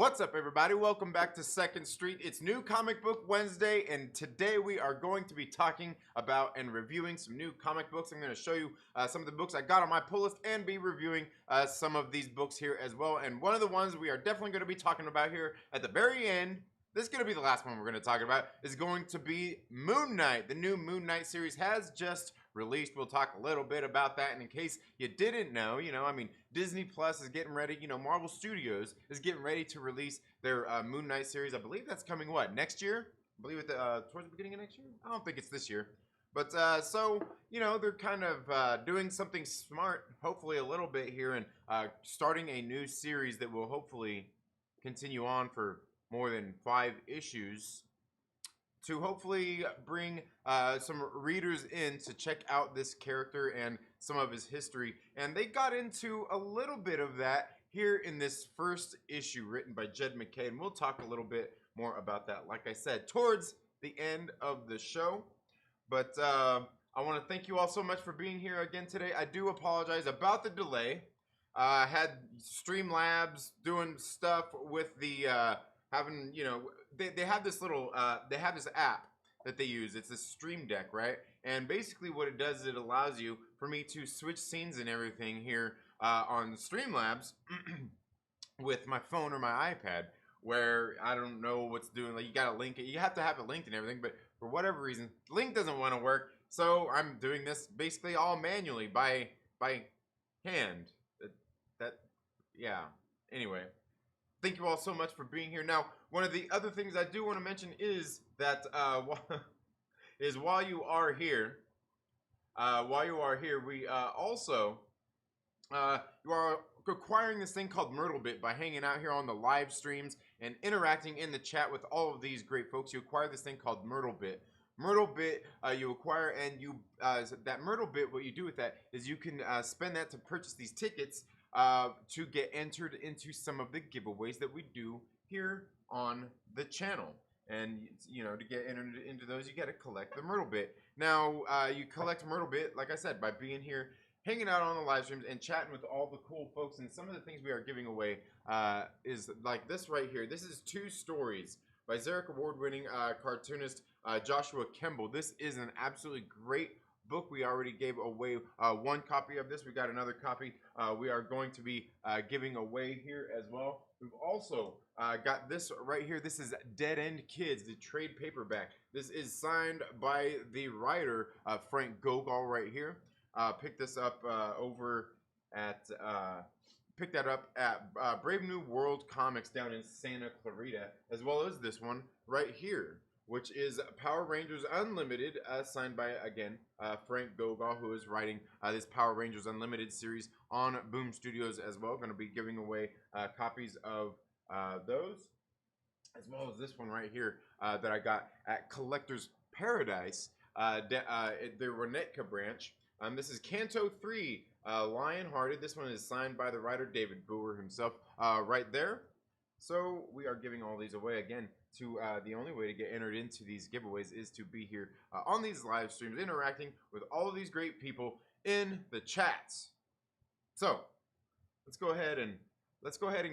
What's up, everybody? Welcome back to Second Street. It's New Comic Book Wednesday, and today we are going to be talking about and reviewing some new comic books. I'm going to show you some of the books I got on my pull list and be reviewing some of these books here as well. And one of the ones we are definitely going to be talking about here at the very end, this is going to be the last one we're going to talk about, is going to be Moon Knight. The new Moon Knight series has just released. We'll talk a little bit about that, and in case you didn't know, Disney Plus is getting ready, Marvel Studios is getting ready to release their Moon Knight series. I believe that's coming, next year? I believe towards the beginning of next year? I don't think it's this year. But, they're kind of doing something smart, hopefully a little bit here, and starting a new series that will hopefully continue on for more than 5 issues, to hopefully bring some readers in to check out this character and some of his history. And they got into a little bit of that here in this first issue written by Jed McKay, and we'll talk a little bit more about that, like I said, towards the end of the show. But I want to thank you all so much for being here again today. I do apologize about the delay. I had Streamlabs doing stuff with the they have this little they have this app that they use. It's a Stream Deck, right? And basically what it does is it allows you for me to switch scenes and everything here on Streamlabs with my phone or my iPad, where I don't know what's doing. Like, you gotta link it, you have to have it linked and everything, but for whatever reason the link doesn't want to work, so I'm doing this basically all manually by hand. Yeah, anyway, thank you all so much for being here. Now, one of the other things I do want to mention is that while you are here, we also you are acquiring this thing called Myrtle by hanging out here on the live streams and interacting in the chat with all of these great folks. You acquire this thing called Myrtle. You acquire, and you that Myrtle, what you do with that is you can spend that to purchase these tickets to get entered into some of the giveaways that we do here on the channel. And to get entered into those, you got to collect the Myrtle. Now you collect Myrtle, like I said, by being here, hanging out on the live streams and chatting with all the cool folks. And some of the things we are giving away is like this right here. This is 2 stories by Zarek award-winning cartoonist Joshua Kemble. This is an absolutely great book. We already gave away 1 copy of this. We got another copy we are going to be giving away here as well. We've also got this right here. This is Dead End Kids, the trade paperback. This is signed by the writer Frank Gogol right here. Picked this up over at picked that up at Brave New World Comics down in Santa Clarita, as well as this one right here, which is Power Rangers Unlimited, signed by, again, Frank Gogol, who is writing this Power Rangers Unlimited series on Boom Studios as well. Going to be giving away copies of those, as well as this one right here that I got at Collector's Paradise, the Renetka branch. This is Canto 3, Lionhearted. This one is signed by the writer David Booher himself right there. So we are giving all these away again. The only way to get entered into these giveaways is to be here on these live streams, interacting with all of these great people in the chats. So let's go ahead and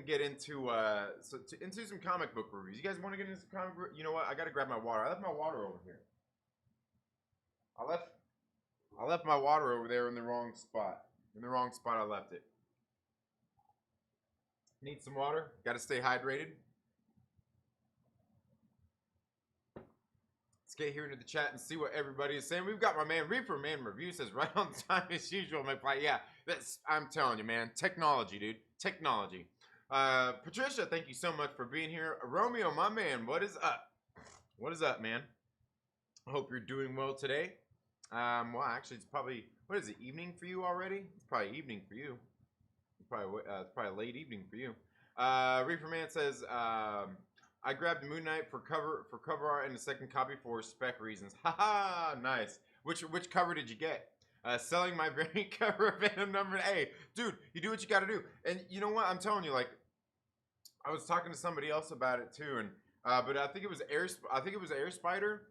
get into into some comic book reviews. You guys want to get into some comic book? You know what? I got to grab my water. I left my water over here. I left my water over there in the wrong spot. I left it. Need some water. Got to stay hydrated. Let's get here into the chat and see what everybody is saying. We've got my man Reefer Man Review says right on time as usual. Yeah, I'm telling you, man. Technology, dude. Technology. Patricia, thank you so much for being here. Romeo, my man, what is up? What is up, man? I hope you're doing well today. Well, actually, it's probably, what is it, evening for you already? It's probably evening for you. It's probably late evening for you. Reefer Man says, I grabbed Moon Knight for cover art and a second copy for spec reasons. Haha, nice. Which cover did you get? Selling my variant cover of Venom number 8. Dude, you do what you got to do. And you know what? I'm telling you, like, I was talking to somebody else about it too, and but I think it was Air Spider.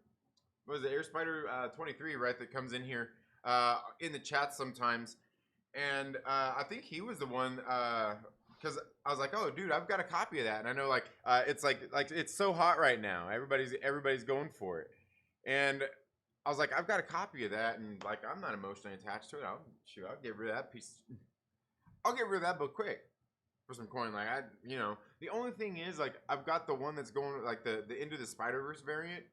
Was it Air Spider 23, right? That comes in here in the chat sometimes, and I think he was the one because I was like, oh, dude, I've got a copy of that, and I know it's like it's so hot right now. Everybody's going for it, and I was like, I've got a copy of that, and like I'm not emotionally attached to it. I'll get rid of that piece. I'll get rid of that book quick for some coin. Like the only thing is like I've got the one that's going like the Into the Spider-Verse variant,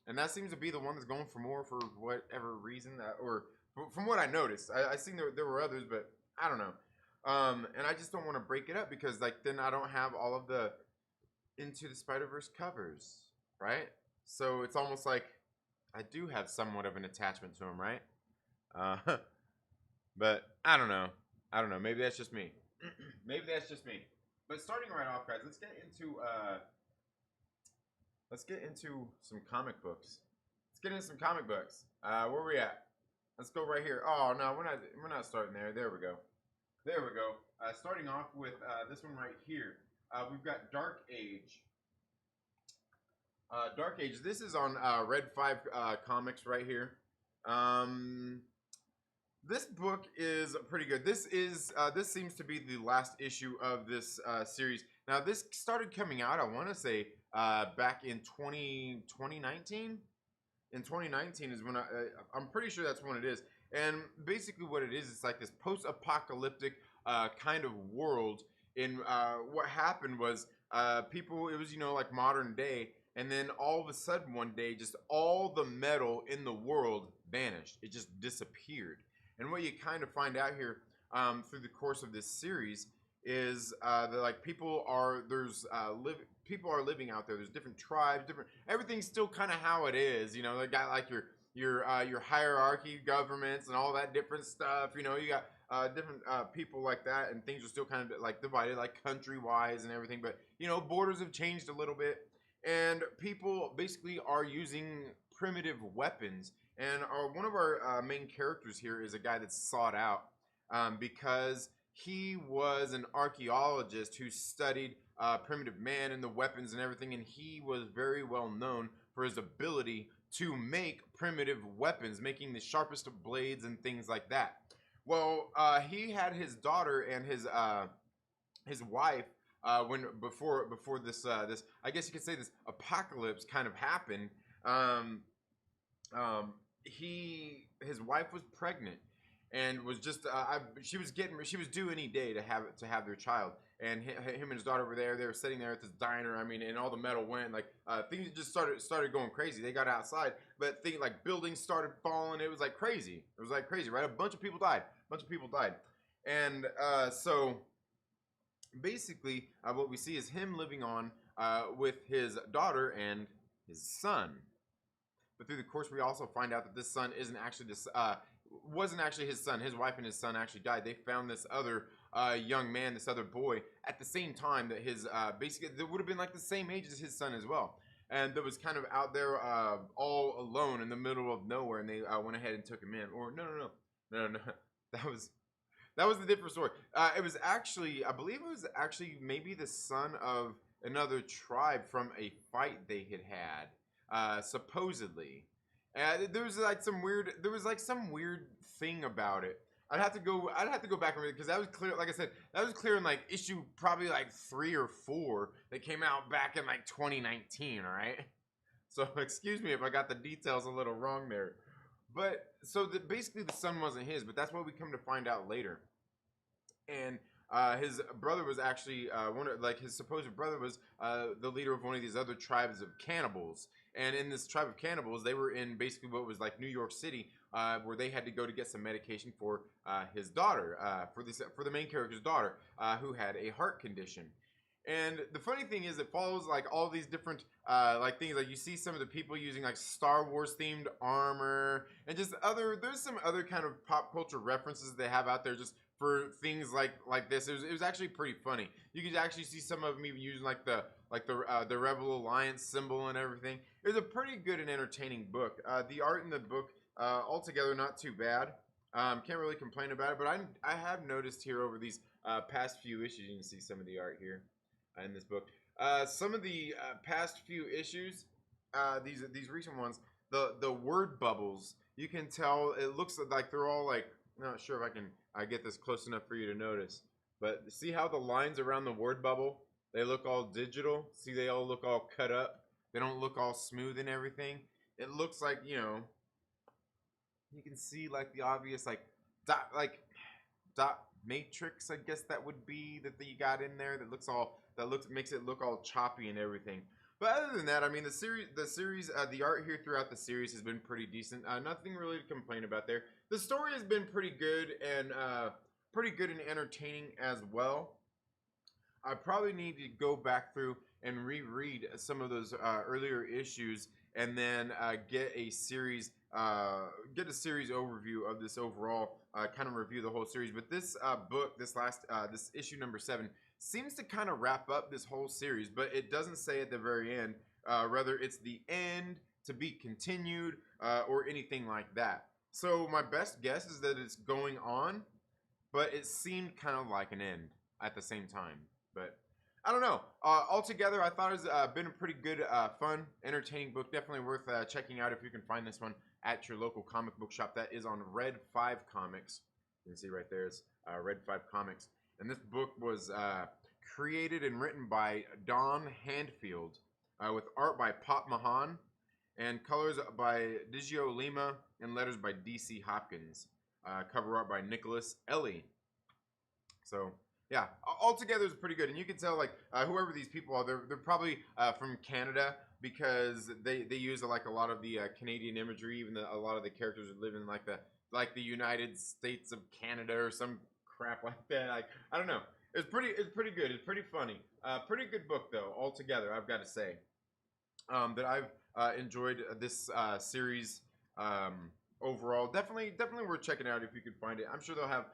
and that seems to be the one that's going for more for whatever reason or from what I noticed. I seen there were others, but I don't know. And I just don't want to break it up because like then I don't have all of the Into the Spider-Verse covers, right? So it's almost like I do have somewhat of an attachment to them, right? But I don't know. Maybe that's just me. Maybe that's just me. But starting right off, guys, let's get into some comic books. Let's get into some comic books. Where are we at? Let's go right here. Oh no, we're not starting there. There we go. There we go. Starting off with this one right here. We've got Dark Age. Dark Age. This is on Red 5 Comics right here. This book is pretty good. This seems to be the last issue of this series. Now, this started coming out, I want to say, back in 2019. In 2019 is when I'm pretty sure that's when it is. And basically what it is, it's like this post-apocalyptic kind of world. In what happened was people, it was, like modern day. And then all of a sudden one day, just all the metal in the world vanished. It just disappeared. And what you kind of find out here through the course of this series is that like people are living out there. There's different tribes, everything's still kind of how it is. They got like your hierarchy, governments, and all that different stuff. You got different people like that, and things are still kind of like divided, like country wise and everything. But borders have changed a little bit, and people basically are using primitive weapons. And one of our main characters here is a guy that's sought out because he was an archaeologist who studied primitive man and the weapons and everything, and he was very well known for his ability to make primitive weapons, making the sharpest of blades and things like that. Well, he had his daughter and his wife before this I guess you could say this apocalypse kind of happened. His wife was pregnant and was just she was due any day to have their child, and him and his daughter were there. They were sitting there at this diner. I mean, and all the metal went like things just started going crazy. They got outside, but things like buildings started falling. It was like crazy. Right? A bunch of people died. And so basically what we see is him living on with his daughter and his son. But through the course, we also find out that this son wasn't actually his son. His wife and his son actually died. They found this other young man, this other boy, at the same time that his basically that would have been like the same age as his son as well, and that was kind of out there all alone in the middle of nowhere. And they went ahead and took him in. Or no, that was the different story. It was actually, I believe it was actually maybe the son of another tribe from a fight they had. Supposedly, there was some weird thing about it. I'd have to go back and read it because that was clear. Like I said, that was clear in like issue probably like 3 or 4 that came out back in like 2019. All right, so excuse me if I got the details a little wrong there. But so basically the son wasn't his, but that's what we come to find out later. And his brother was actually his supposed brother was the leader of one of these other tribes of cannibals. And in this tribe of cannibals, they were in basically what was like New York City, where they had to go to get some medication for his daughter, for the main character's daughter, who had a heart condition. And the funny thing is, it follows like all these different like things. Like you see some of the people using like Star Wars themed armor, and just there's some other kind of pop culture references they have out there just for things like this. It was actually pretty funny. You could actually see some of them even using like the Rebel Alliance symbol and everything. It was a pretty good and entertaining book. The art in the book altogether not too bad. Can't really complain about it. But I have noticed here over these past few issues, you can see some of the art here in this book. Some of the past few issues, these recent ones, the word bubbles, you can tell it looks like they're all like, I'm not sure if I can get this close enough for you to notice. But see how the lines around the word bubble, they look all digital? See, they all look all cut up. They don't look all smooth and everything. It looks like, you know, you can see like the obvious dot matrix, I guess that would be, that you got in there, that looks all, makes it look all choppy and everything. But other than that, I mean, the art here throughout the series has been pretty decent. Nothing really to complain about there. The story has been pretty good and entertaining as well. I probably need to go back through and reread some of those earlier issues, and then get a series overview of this overall, kind of review the whole series. But this book, this issue number 7, seems to kind of wrap up this whole series, but it doesn't say at the very end whether it's the end, to be continued, or anything like that. So my best guess is that it's going on, but it seemed kind of like an end at the same time. But I don't know. Altogether, I thought it's been a pretty good, fun, entertaining book. Definitely worth checking out if you can find this one at your local comic book shop. That is on Red 5 Comics. You can see right there, it's Red 5 Comics. And this book was created and written by Don Handfield, with art by Pop Mahan, and colors by Digio Lima, and letters by DC Hopkins. Cover art by Nicholas Ellie. So yeah, altogether it's pretty good, and you can tell like whoever these people are, they're probably from Canada, because they use like a lot of the Canadian imagery. Even a lot of the characters live in like the United States of Canada or some crap like that. Like, I don't know. It's pretty good. It's pretty funny. Pretty good book though altogether, I've got to say. That I've enjoyed this series. Overall, definitely worth checking out if you can find it. I'm sure they'll have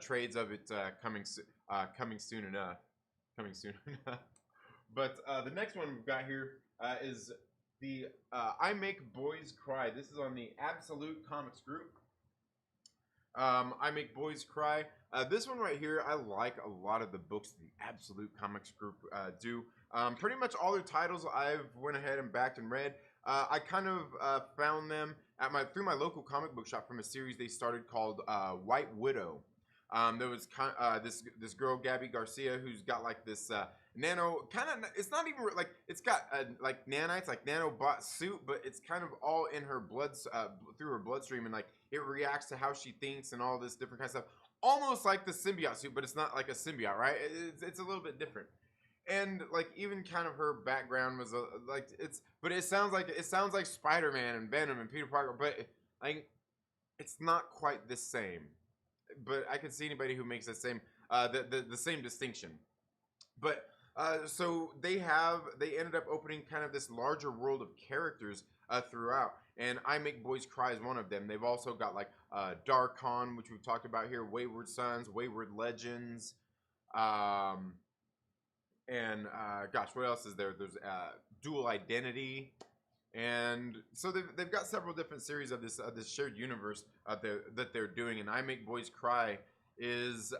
trades of it coming soon enough. But the next one we've got here is the I Make Boys Cry. This is on the Absolute Comics group. I Make Boys Cry. This one right here, I like a lot of the books the Absolute Comics group do. Pretty much all their titles I've went ahead and backed and read. I kind of found them through my local comic book shop from a series they started called White Widow. There was this girl, Gabby Garcia, who's got like this nano kind of, it's not even like, it's got like nanites, like nanobot suit, but it's kind of all in her blood, through her bloodstream, and like it reacts to how she thinks and all this different kind of stuff, almost like the symbiote suit, but it's not like a symbiote, right? It's a little bit different. And like even kind of her background was but it sounds like Spider-Man and Venom and Peter Parker, but like it's not quite the same. But I can see anybody who makes the same distinction. But so they ended up opening kind of this larger world of characters throughout, and I Make Boys Cry is one of them. They've also got like Darkon, which we've talked about here, Wayward Sons, Wayward Legends, and gosh, what else is there? There's Dual Identity, and so they've got several different series of this shared universe that they're doing. And I Make Boys Cry is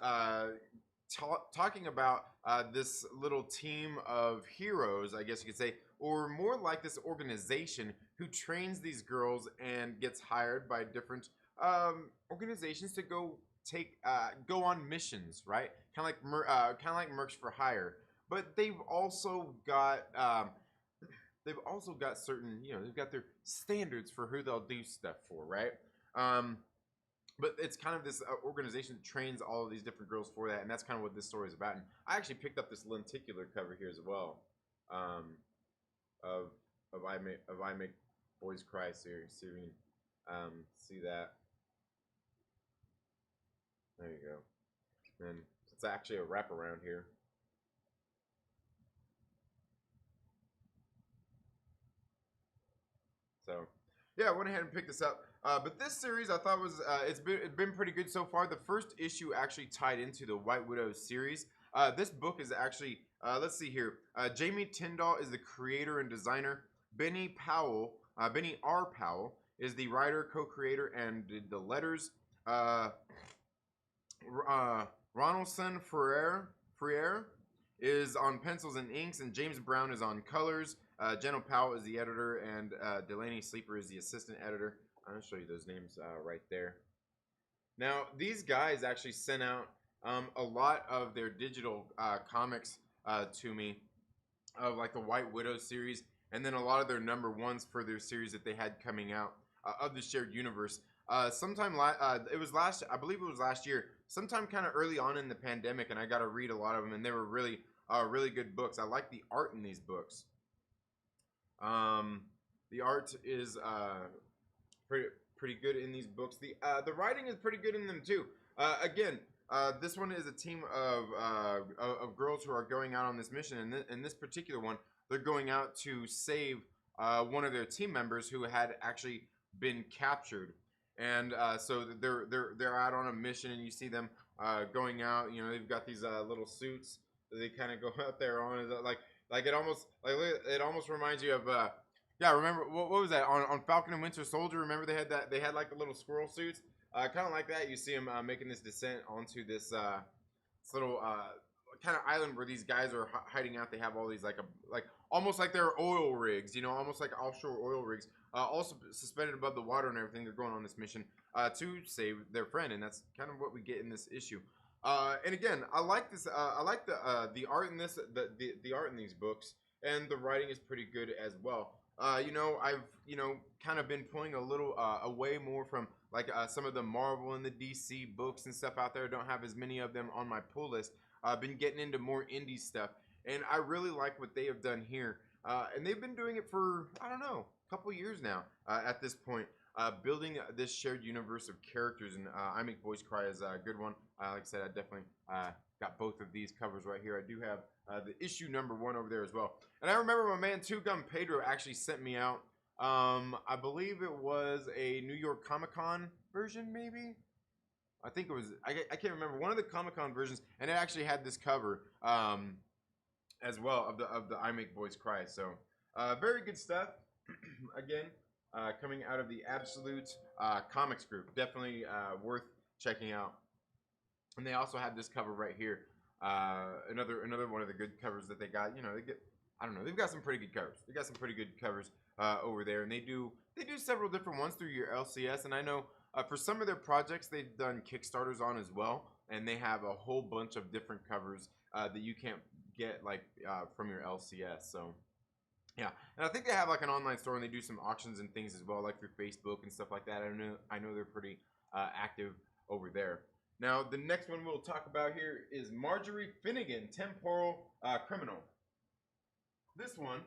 talking about this little team of heroes, I guess you could say, or more like this organization who trains these girls and gets hired by different organizations to go on missions, right? Kind of like Mercs for Hire. But they've also got certain, they've got their standards for who they'll do stuff for, right? But it's kind of this organization that trains all of these different girls for that, and that's kind of what this story is about. And I actually picked up this lenticular cover here as well, of I Make Boys Cry series. So you can see that. There you go. And it's actually a wraparound here. So, yeah, I went ahead and picked this up. But this series I thought was, it's been pretty good so far. The first issue actually tied into the White Widow series. This book is actually, let's see here. Jamie Tyndall is the creator and designer. Benny R. Powell is the writer, co-creator, and did the letters. Ronaldson Ferrer is on pencils and inks, and James Brown is on colors. Jenna Powell is the editor, and Delaney Sleeper is the assistant editor. I'm going to show you those names right there. Now, these guys actually sent out a lot of their digital comics to me, of like the White Widow series, and then a lot of their number ones for their series that they had coming out of the shared universe. It was I believe it was last year, sometime kind of early on in the pandemic, and I got to read a lot of them, and they were really, really good books. I like the art in these books. The art is pretty good in these books. The writing is pretty good in them too. Again, this one is a team of girls who are going out on this mission, and in this particular one, they're going out to save one of their team members who had actually been captured, and so they're out on a mission, and you see them going out. You know, they've got these little suits that they kind of go out there on. Is that like it almost reminds you of yeah, remember what was that on Falcon and Winter Soldier? Remember they had like the little squirrel suits, kind of like that. You see them making this descent onto this little kind of island where these guys are hiding out. They have all these like almost like they're oil rigs, you know, almost like offshore oil rigs, also suspended above the water and everything. They're going on this mission to save their friend, and that's kind of what we get in this issue. And again, I like this. I like the art in this, the art in these books, and the writing is pretty good as well. You know, I've kind of been pulling a little away more from like some of the Marvel and the DC books and stuff out there. I don't have as many of them on my pull list. I've been getting into more indie stuff, and I really like what they have done here. And they've been doing it for, I don't know, a couple years now at this point. Building this shared universe of characters, and I Make Boys Cry is a good one. Like I said, I definitely got both of these covers right here. I do have the issue number 1 over there as well. And I remember my man Two Gun Pedro actually sent me out, I believe it was a New York Comic-Con version, maybe? I think it was, I can't remember, one of the Comic-Con versions, and it actually had this cover as well of the I Make Boys Cry. So very good stuff. Again, coming out of the Absolute Comics group, definitely worth checking out. And they also have this cover right here, another one of the good covers that they got. You know, I don't know, they've got some pretty good covers. They got some pretty good covers over there, and they do several different ones through your LCS. And I know for some of their projects they've done Kickstarters on as well, and they have a whole bunch of different covers that you can't get like from your LCS. So yeah, and I think they have like an online store, and they do some auctions and things as well, like through Facebook and stuff like that. I know they're pretty active over there. Now, the next one we'll talk about here is Marjorie Finnegan, Temporal Criminal. This one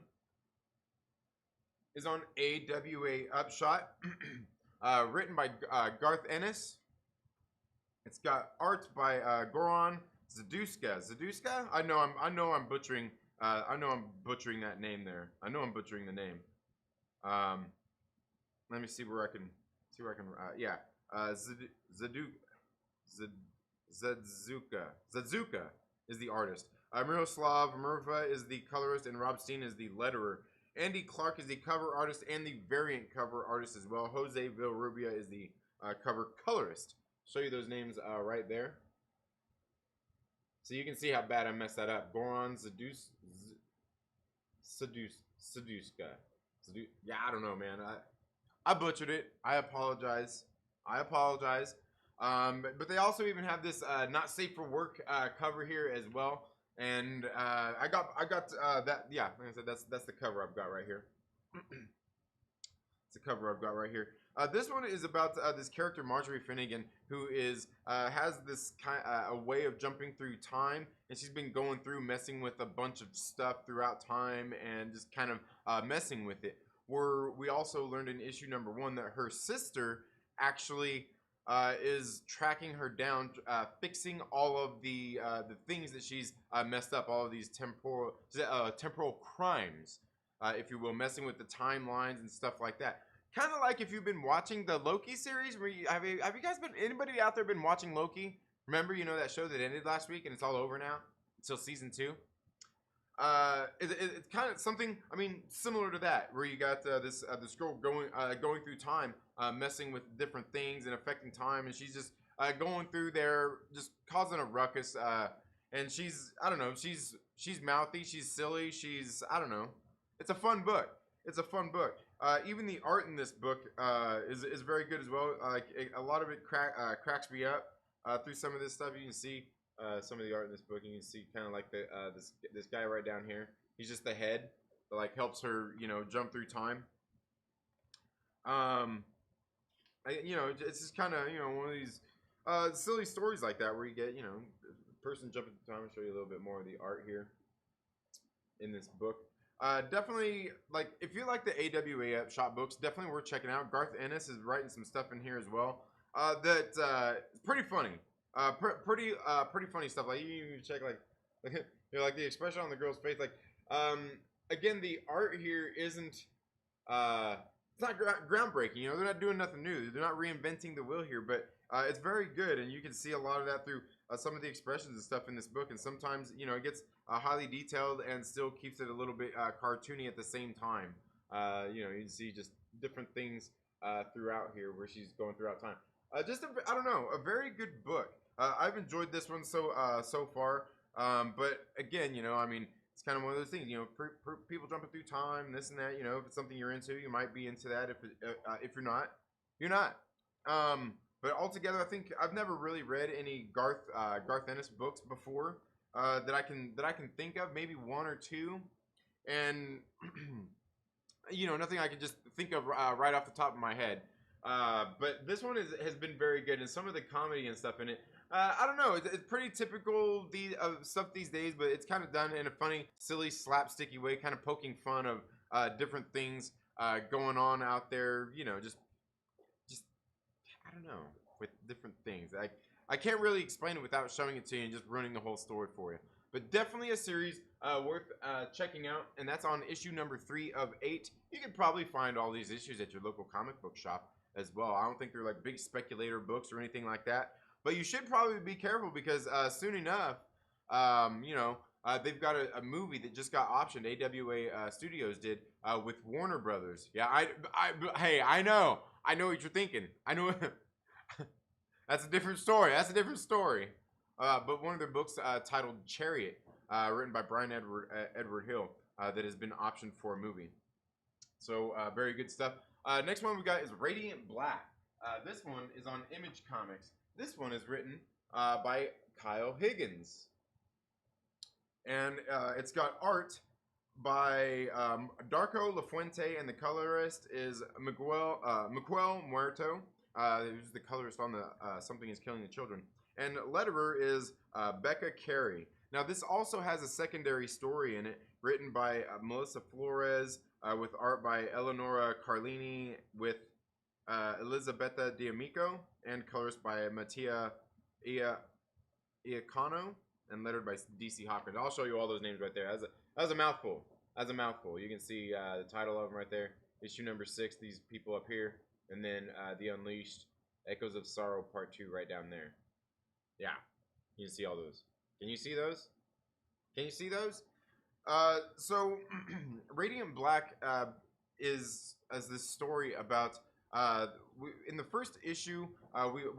is on AWA Upshot, written by Garth Ennis. It's got art by Goran Zaduska. Zaduska? I know I'm butchering. I know I'm butchering that name there. I know I'm butchering the name. Let me see where I can. Yeah. Zadzuka is the artist. Miroslav Murva is the colorist, and Rob Steen is the letterer. Andy Clark is the cover artist and the variant cover artist as well. Jose Villarubia is the cover colorist. Show you those names right there. So you can see how bad I messed that up. Goran Zaduska. Yeah, I don't know, man. I butchered it. I apologize. But they also even have this not safe for work cover here as well. And I got that. Yeah, like I said, that's the cover I've got right here. It's the cover I've got right here. This one is about this character Marjorie Finnegan, who has this a way of jumping through time, and she's been going through messing with a bunch of stuff throughout time and just kind of messing with it. We also learned in issue number 1 that her sister actually is tracking her down, fixing all of the things that she's messed up, all of these temporal crimes, if you will, messing with the timelines and stuff like that. Kind of like if you've been watching the Loki series. Have you guys anybody out there been watching Loki? Remember, you know, that show that ended last week and it's all over now until season 2. It's kind of something, I mean, similar to that, where you got this girl going through time, messing with different things and affecting time, and she's just going through there, just causing a ruckus. And she's, I don't know, she's mouthy, she's silly, I don't know. It's a fun book. Even the art in this book is very good as well. Like a lot of it cracks me up through some of this stuff. You can see some of the art in this book. You can see kind of like the this guy right down here. He's just the head that like helps her, you know, jump through time. You know, it's just kind of, you know, one of these silly stories like that where you get, you know, a person jumping through time. I'll show you a little bit more of the art here in this book. Definitely, like, if you like the AWA shop books, definitely worth checking out. Garth Ennis is writing some stuff in here as well. That's pretty funny. Pretty funny stuff. Like, you check, like you know, like the expression on the girl's face. Like, again, the art here isn't it's not groundbreaking. You know, they're not doing nothing new. They're not reinventing the wheel here, but it's very good, and you can see a lot of that through some of the expressions and stuff in this book. And sometimes, you know, it gets highly detailed and still keeps it a little bit cartoony at the same time. You know, you can see just different things throughout here where she's going throughout time. Just I don't know, a very good book. I've enjoyed this one so far. But again, you know, I mean, it's kind of one of those things, you know, people jumping through time, this and that. You know, if it's something you're into, you might be into that. If you're not, you're not. But altogether, I think I've never really read any Garth Ennis books before that I can think of. Maybe one or two, and you know, nothing I can just think of right off the top of my head. But this one has been very good, and some of the comedy and stuff in it. I don't know. It's pretty typical of stuff these days, but it's kind of done in a funny, silly, slapsticky way, kind of poking fun of different things going on out there. You know, just I don't know, with different things. I can't really explain it without showing it to you and just ruining the whole story for you. But definitely a series worth checking out, and that's on issue number 3 of 8. You can probably find all these issues at your local comic book shop as well. I don't think they're like big speculator books or anything like that. But you should probably be careful because soon enough, you know, they've got a movie that just got optioned. AWA Studios did with Warner Brothers. Yeah, hey, I know what you're thinking. I know. That's a different story. But one of their books titled Chariot, written by Brian Edward Hill, that has been optioned for a movie. So very good stuff. Next one we got is Radiant Black. This one is on Image Comics. This one is written by Kyle Higgins. And it's got art by Darko LaFuente, and the colorist is Miguel Muerto, who's the colorist on the Something is Killing the Children. And letterer is Becca Carey. Now, this also has a secondary story in it, written by Melissa Flores, with art by Eleonora Carlini, with Elisabetta D'Amico, and colors by Mattia Iacano, and lettered by DC Hopkins. I'll show you all those names right there. That was a mouthful. You can see the title of them right there. Issue number 6, these people up here. And then The Unleashed, Echoes of Sorrow, Part 2 right down there. Yeah, you can see all those. Can you see those? So, Radiant Black is this story about... in the first issue,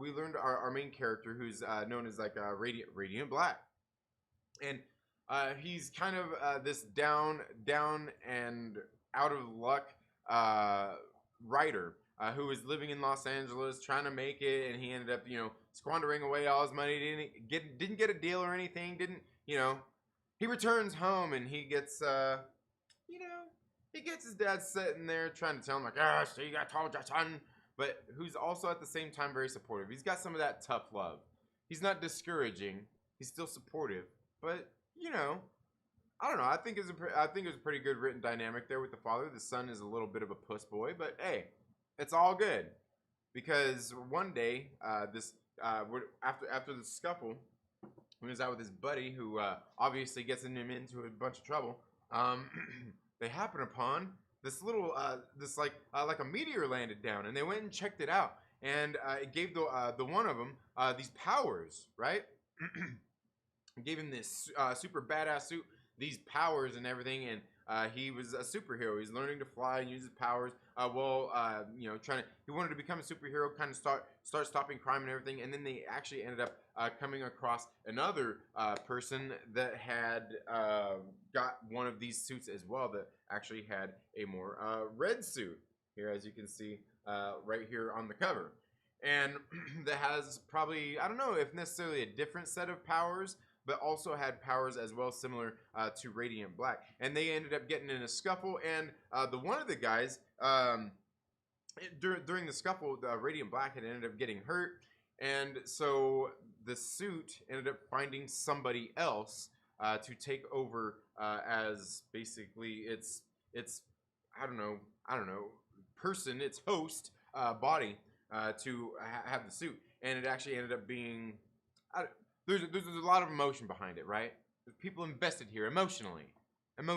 we learned our main character, who's known as like Radiant Black, and he's kind of this down and out of luck writer who was living in Los Angeles trying to make it, and he ended up, you know, squandering away all his money. Didn't get a deal or anything. He returns home, and he gets he gets his dad sitting there trying to tell him, like, see, I told your son, but who's also at the same time very supportive. He's got some of that tough love. He's not discouraging. He's still supportive, but you know, I don't know. I think it was a pretty good written dynamic there with the father. The son is a little bit of a puss boy, but hey, it's all good, because one day, after the scuffle, when he was out with his buddy, who obviously gets him into a bunch of trouble, they happen upon this little, like a meteor landed down, and they went and checked it out, and it gave the one of them these powers, right? It gave him this super badass suit, these powers and everything, and he was a superhero. He's learning to fly and use his powers. You know, he wanted to become a superhero, kind of start stopping crime and everything. And then they actually ended up coming across another person that had got one of these suits as well, that actually had a more red suit here, as you can see right here on the cover. and that has probably, I don't know if necessarily a different set of powers, but also had powers as well similar to Radiant Black. And they ended up getting in a scuffle, and the one of the guys during the scuffle, Radiant Black had ended up getting hurt, and so the suit ended up finding somebody else to take over as basically its I don't know person, its host body to have the suit, and it actually ended up being there's a lot of emotion behind it, right? There's people invested here emotionally, and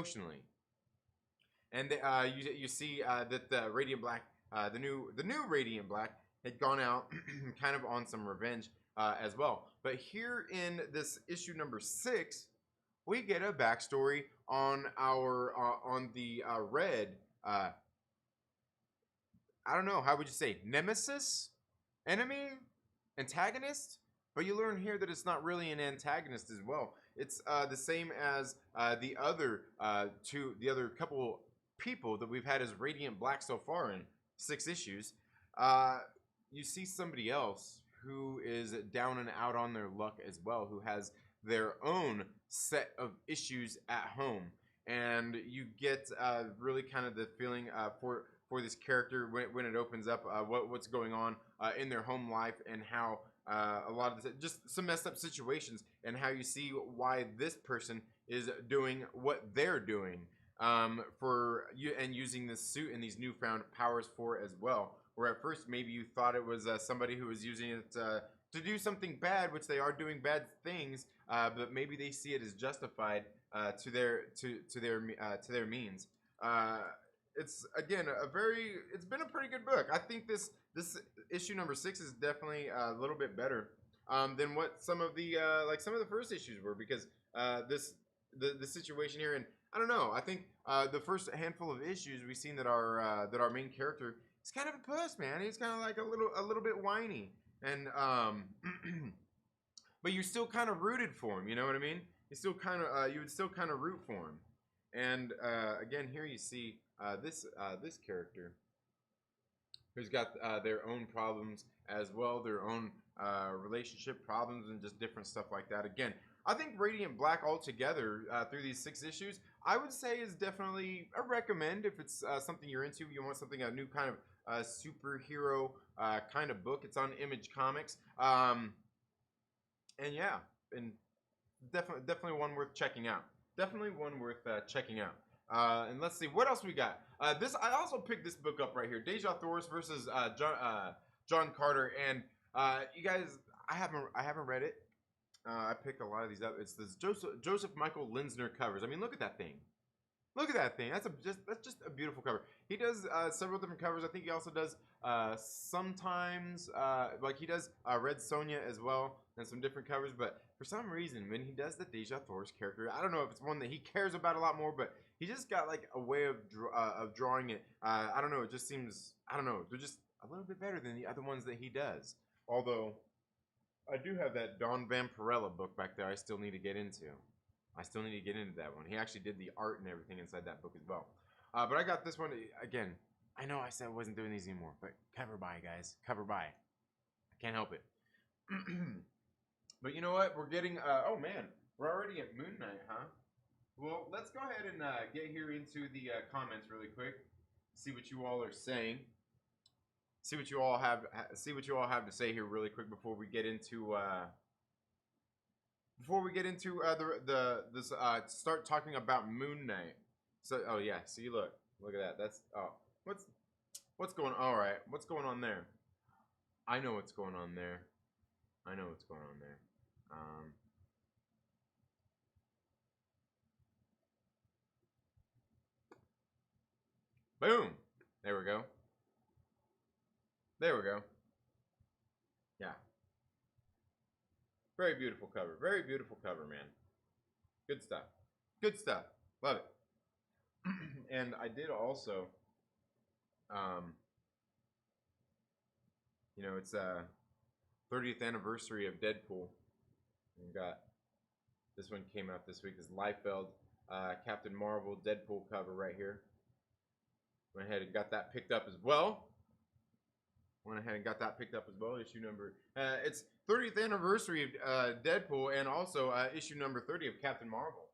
you see that the Radiant Black, the new Radiant Black had gone out kind of on some revenge as well. But here in this issue number 6, we get a backstory on our on the Red. I don't know, how would you say, nemesis, enemy, antagonist? But you learn here that it's not really an antagonist as well. It's the same as the other couple people that we've had as Radiant Black so far in 6 issues. You see somebody else who is down and out on their luck as well, who has their own set of issues at home, and you get really kind of the feeling for this character when it opens up what's going on in their home life, and how a lot of just some messed up situations, and how you see why this person is doing what they're doing for you, and using this suit and these newfound powers for as well. Where at first maybe you thought it was somebody who was using it to do something bad, which they are doing bad things, but maybe they see it as justified to their means. It's again it's been a pretty good book. I think this issue number 6 is definitely a little bit better than what some of the first issues were, because the situation here, and I don't know, I think the first handful of issues we've seen that our main character is kind of a puss, man. He's kind of like a little bit whiny, and but you're still kind of rooted for him. You know what I mean? You still kind of you would still kind of root for him. And again, here you see this character who's got their own problems as well, their own relationship problems, and just different stuff like that. Again, I think Radiant Black altogether through these 6 issues, I would say is definitely a recommend if it's something you're into. You want something, a new kind of superhero kind of book. It's on Image Comics, and yeah, and definitely one worth checking out. Definitely one worth checking out. And let's see what else we got. I also picked this book up right here, Deja Thors versus John Carter, and you guys, I haven't read it. I picked a lot of these up. It's this Joseph Michael Linsner covers. I mean, look at that thing. Look at that thing. That's just a beautiful cover. He does several different covers. I think he also does sometimes like he does Red Sonja as well, and some different covers. But for some reason, when he does the Deja Thors character, I don't know if it's one that he cares about a lot more, but he just got like a way of drawing it. I don't know. It just seems, I don't know. They're just a little bit better than the other ones that he does. Although I do have that Don Vampirella book back there I still need to get into. I still need to get into that one. He actually did the art and everything inside that book as well. But I got this one. Again, I know I said I wasn't doing these anymore, but cover by, guys. Cover by. I can't help it. But you know what? We're getting... oh, man. We're already at Moon Knight, huh? Well, let's go ahead and get here into the comments really quick. See what you all are saying. See what you all have to say here really quick before we get into start talking about Moon Knight. So oh yeah, see, look at that. That's what's going on. All right, what's going on there? I know what's going on there. Boom. There we go. Yeah. Very beautiful cover. Very beautiful cover, man. Good stuff. Good stuff. Love it. And I did also, you know, it's 30th anniversary of Deadpool. We got this one came out this week. This Liefeld Captain Marvel Deadpool cover right here. Went ahead and got that picked up as well. went ahead and got that picked up as well. Issue number, it's 30th anniversary of Deadpool, and also issue number 30 of Captain Marvel.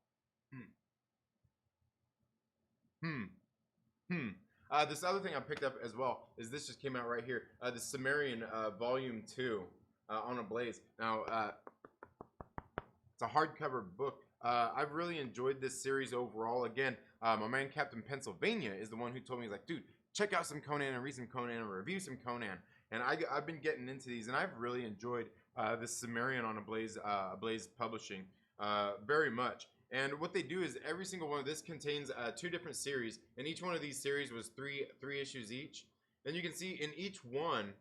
This other thing I picked up as well is this just came out right here. The Sumerian Volume 2 on a Blaze. Now, it's a hardcover book. I've really enjoyed this series overall. Again, my man Captain Pennsylvania is the one who told me, he's like, dude, check out some Conan and read some Conan and review some Conan. And I've been getting into these, and I've really enjoyed this Sumerian on a Blaze Publishing very much. And what they do is every single one of this contains 2 different series, and each one of these series was three issues each. And you can see in each one,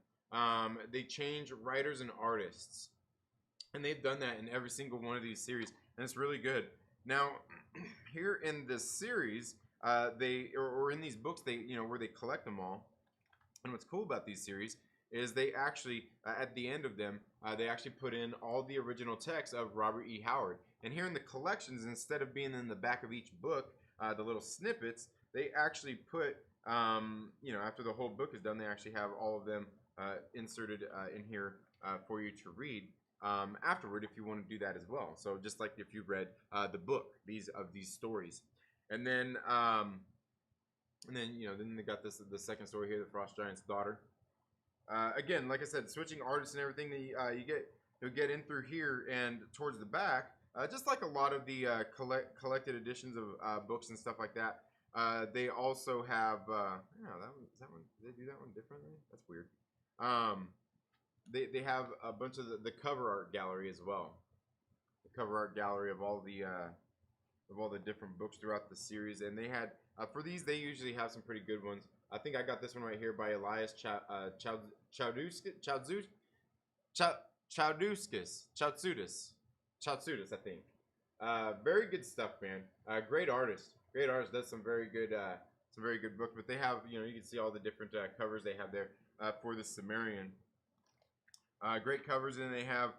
they change writers and artists, and they've done that in every single one of these series, and it's really good. Now, here in this series, or in these books, they where they collect them all. And what's cool about these series is they actually, at the end of them, they actually put in all the original text of Robert E. Howard. And here in the collections, instead of being in the back of each book, the little snippets, they actually put, after the whole book is done, they actually have all of them inserted in here for you to read afterward if you want to do that as well. So just like if you read the book, these stories. And then, then they got the second story here, the Frost Giant's Daughter. Again, like I said, switching artists and everything, you'll get in through here and towards the back, just like a lot of the collected editions of books and stuff like that. They also have, that one, did they do that one differently? That's weird. They have a bunch of the cover art gallery as well. The cover art gallery of all the different books throughout the series, and they had for these, they usually have some pretty good ones. I think I got this one right here by Elias Chaududis, I think. Very good stuff, man. Great artist. Does some very good books. But they have, you can see all the different covers they have there for the Sumerian. Great covers, and they have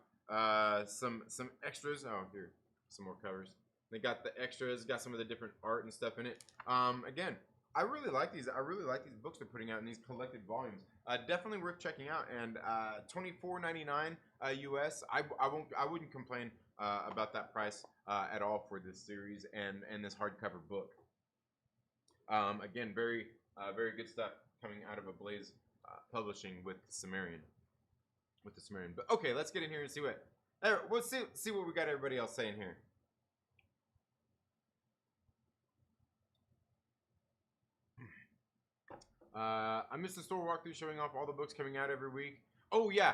some extras. Oh, here, some more covers. They got the extras, got some of the different art and stuff in it. Again, I really like these. I really like these books they're putting out in these collected volumes. Definitely worth checking out. And $24.99 US. I wouldn't complain about that price at all for this series and this hardcover book. Again, very good stuff coming out of a Blaze Publishing with the Sumerian. But okay, let's get in here and see what. We'll see what we got everybody else saying here. I missed the store walkthrough showing off all the books coming out every week. Oh yeah,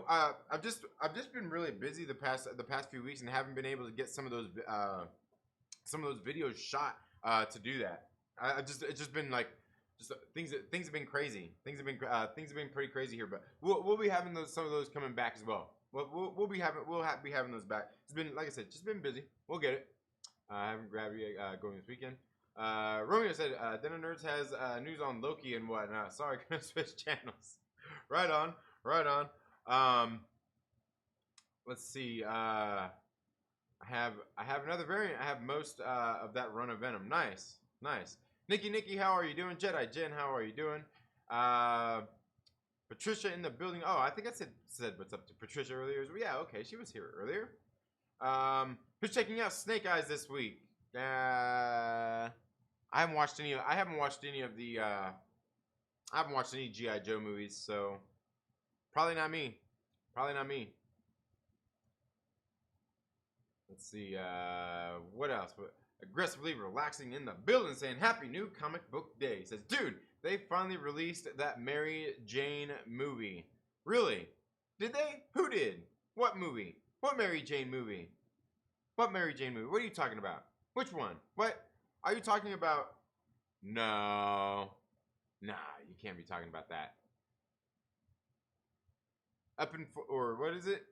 I've just been really busy the past few weeks and haven't been able to get some of those videos shot to do that. It's just been like things have been crazy. Things have been pretty crazy here, but we'll be having some of those coming back as well. We'll be having those back. It's been, like I said, just been busy. We'll get it. I haven't grabbed it going this weekend. Romeo said, Denna Nerds has news on Loki and whatnot. Sorry, gonna switch channels. Right on. Let's see. I have another variant. I have most of that run of Venom. Nice. Nikki, how are you doing? Jedi Jen, how are you doing? Patricia in the building. Oh, I think I said what's up to Patricia earlier. Yeah, okay, she was here earlier. Who's checking out Snake Eyes this week? I haven't watched any of the I haven't watched any G.I. Joe movies, so probably not me. Let's see, what else? Aggressively relaxing in the building, saying Happy New Comic Book Day. He says, dude, they finally released that Mary Jane movie. Really? Did they? Who did? What movie? What Mary Jane movie? What Mary Jane movie? What are you talking about? Which one? What are you talking about? No. Nah, you can't be talking about that. What is it?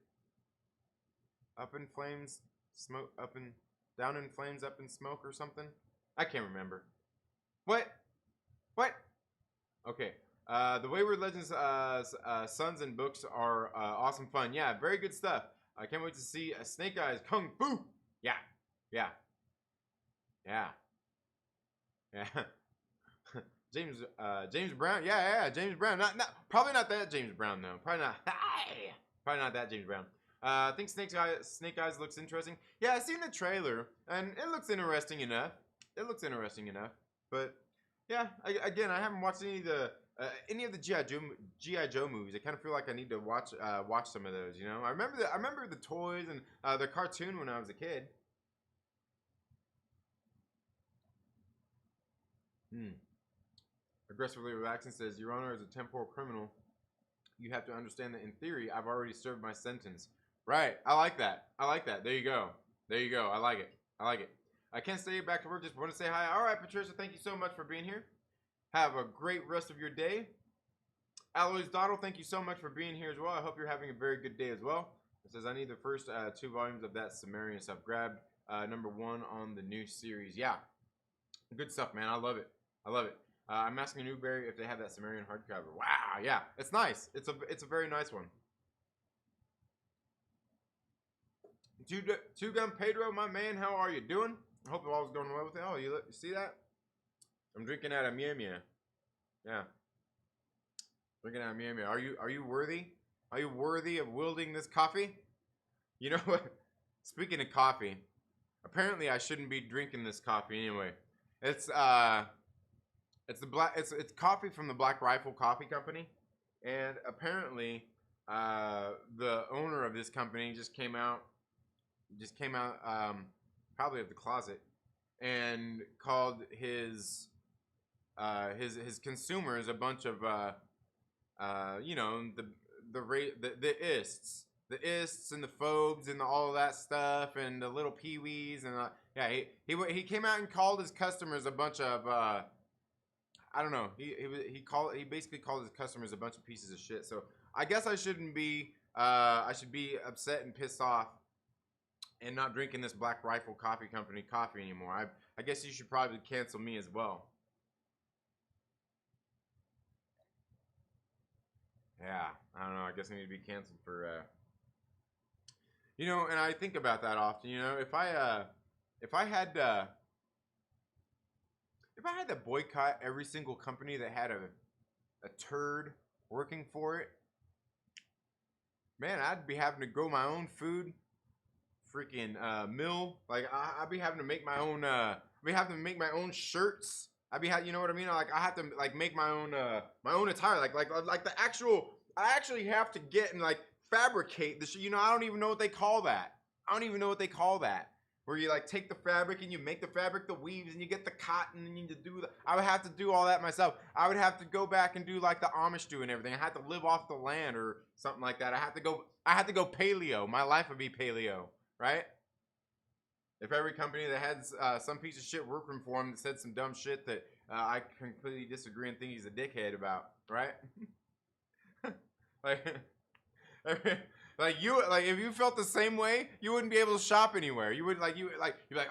Up in flames, smoke, down in flames, up in smoke or something? I can't remember. What? Okay. The Wayward Legends sons and books are awesome fun. Yeah, very good stuff. I can't wait to see Snake Eyes Kung Fu. Yeah. James Brown. Yeah, James Brown. Probably not that James Brown though. Probably not. Probably not that James Brown. I think Snake Eyes looks interesting. Yeah, I seen the trailer and it looks interesting enough. But yeah, again, I haven't watched any of the GI Joe movies. I kind of feel like I need to watch some of those. You know, I remember the toys and the cartoon when I was a kid. Aggressively relaxing says, Your Honor, as a temporal criminal, you have to understand that in theory, I've already served my sentence. Right. I like that. There you go. I like it. I can't stay back to work. Just want to say hi. All right, Patricia, thank you so much for being here. Have a great rest of your day. Alois Dottle, thank you so much for being here as well. I hope you're having a very good day as well. It says, I need the first 2 volumes of that Sumerian stuff. Grabbed number 1 on the new series. Yeah. Good stuff, man. I love it. I'm asking Newberry if they have that Sumerian hardcover. Wow, yeah, it's nice. It's a very nice one. Two Gun Pedro, my man, how are you doing? I hope all's going well with it. Oh, you see that? I'm drinking out of Mia. Yeah, drinking out of Mia. Are you worthy? Are you worthy of wielding this coffee? You know what? Speaking of coffee, apparently I shouldn't be drinking this coffee anyway. It's coffee from the Black Rifle Coffee Company, and apparently the owner of this company just came out probably of the closet and called his consumers a bunch of you know, the ists and the phobes and all of that stuff and the little peewees and yeah, he came out and called his customers a bunch of I don't know. He basically called his customers a bunch of pieces of shit. So I guess I shouldn't be. I should be upset and pissed off, and not drinking this Black Rifle Coffee Company coffee anymore. I guess you should probably cancel me as well. Yeah, I don't know. I guess I need to be canceled for. You know, and I think about that often. You know, if I had to boycott every single company that had a turd working for it, man, I'd be having to grow my own food, freaking mill. Like I'd be having to make my own. I'd be having to make my own shirts. You know what I mean? Like I have to like make my own attire. Like the actual. I actually have to get and like fabricate the shit. You know, I don't even know what they call that. Where you like take the fabric and you make the fabric, the weaves, and you get the cotton and you do I would have to do all that myself. I would have to go back and do like the Amish do and everything. I had to live off the land or something like that. I had to go paleo. My life would be paleo, right? If every company that had some piece of shit working for him that said some dumb shit that I completely disagree and think he's a dickhead about, right? like if you felt the same way, you wouldn't be able to shop anywhere. You're like,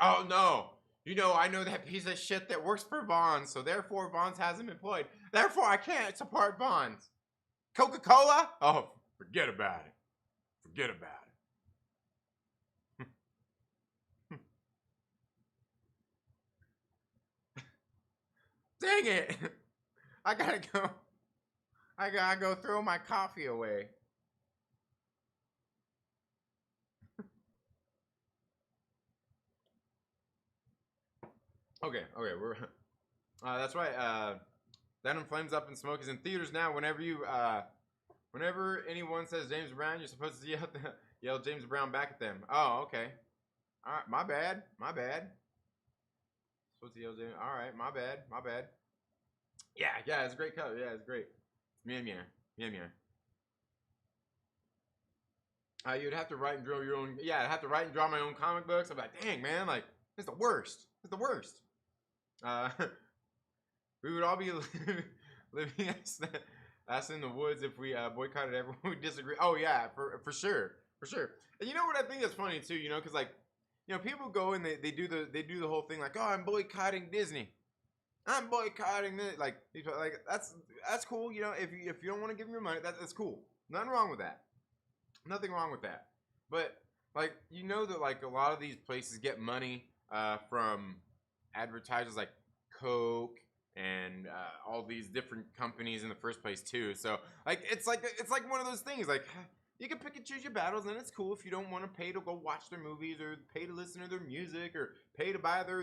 oh no, you know, I know that piece of shit that works for Bonds, so therefore Bonds has him employed. Therefore, I can't support Bonds. Coca-Cola? Oh, forget about it. Dang it! I gotta go throw my coffee away. Okay, we're that's right. Venom Flames Up in Smoke is in theaters now. Whenever anyone says James Brown, you're supposed to yell James Brown back at them. Oh, okay. All right, my bad. Supposed to yell James. All right, my bad. Yeah, it's a great color. Yeah, it's great. Meow. You'd have to write and draw your own. Yeah, I'd have to write and draw my own comic books. I'm like, dang man, like it's the worst. We would all be living as in the woods if we boycotted everyone we disagree. Oh yeah, for sure. And you know what I think is funny too, you know, because like, you know, people go and they do the whole thing like, oh, I'm boycotting Disney. I'm boycotting this. Like that's cool. You know, if you don't want to give them your money, that's cool. Nothing wrong with that. But like, you know that like a lot of these places get money from advertisers like Coke and all these different companies in the first place too. So like it's like one of those things like you can pick and choose your battles, and it's cool if you don't want to pay to go watch their movies or pay to listen to their music or pay to buy their